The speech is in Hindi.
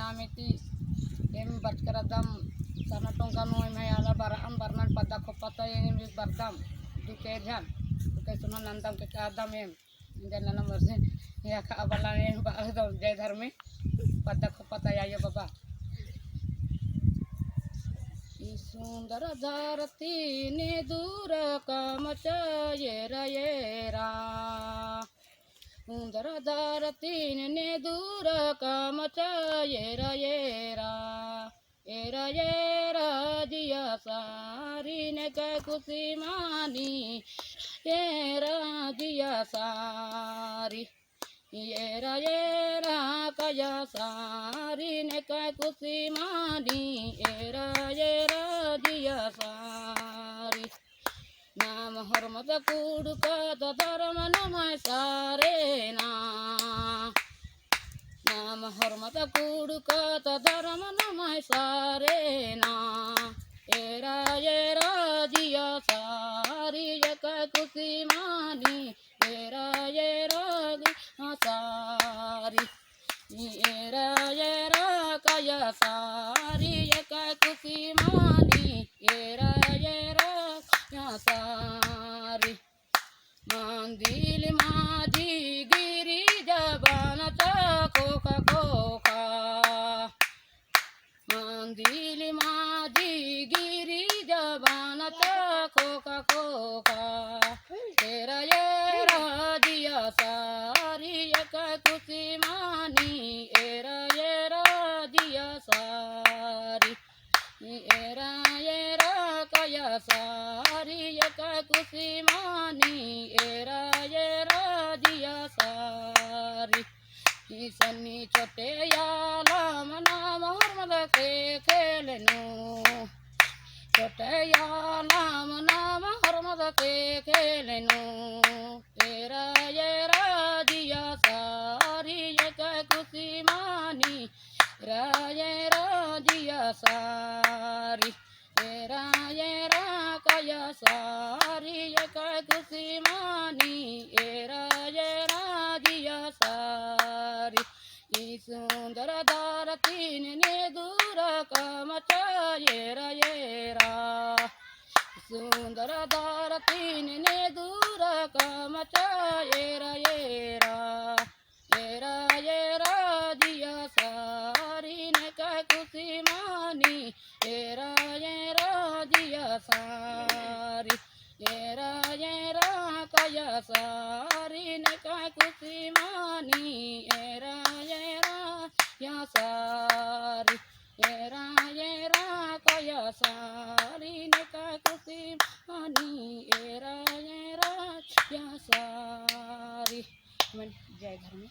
namiti em barkaradam sana tongkanu em hayala baraan barnan pada kopata em bardam duke jan duke sunan nandam ke kadam em indana nomor se ya ka abalan em ba jay dharme pada kopata ya baba सुंदर धरती ने दूर कमचयेरा येरा सुंदर धरती ने दूर कमचयेरा येरा एरा येरा जिया सारी ने कै खुशी मानी येरा जिया सारी येरा कया सारी ने कै खुशी मानी येरा जिया सारी नाम हरमत कुड़का धर्म नमय सारे नाम हरमत कुड़का धर्म नमय सारे एरा जिया सारी एक खुशी मानी एरा सारी एरा कया सारी एक खुशी मानी एरा सारी मंदिर माझी गिरी जबानचा कोका कोका मंदिर माझी गिरी जबानचा कोका कोका तेरा जिया सारी एक खुशी मानी एरा जिया सारी एरा कया सारी एक खुशी मानी एरा जिया सारी सन्नी छोटे याला मना मोहम्मद के खेलनो छोटे याला मना मोहम्मद के खेलनो एरा जिया सारी एक खुशी मानी एरा जिया सारी एरा कया सारी एक खुशी मानी एरा जिया सारी सुंदर धरती ने दूर कमचयेरा येरा सुंदर धरती ने दूर कमचयेरा येरा एरा जिया सारी ने कै खुशी मानी एरा जिया सारी एरा कया सारी ने कै खुशी मानी एरा सारी एरा कया सारी ने कै खुशी मानी एरा सारी जय धर्म।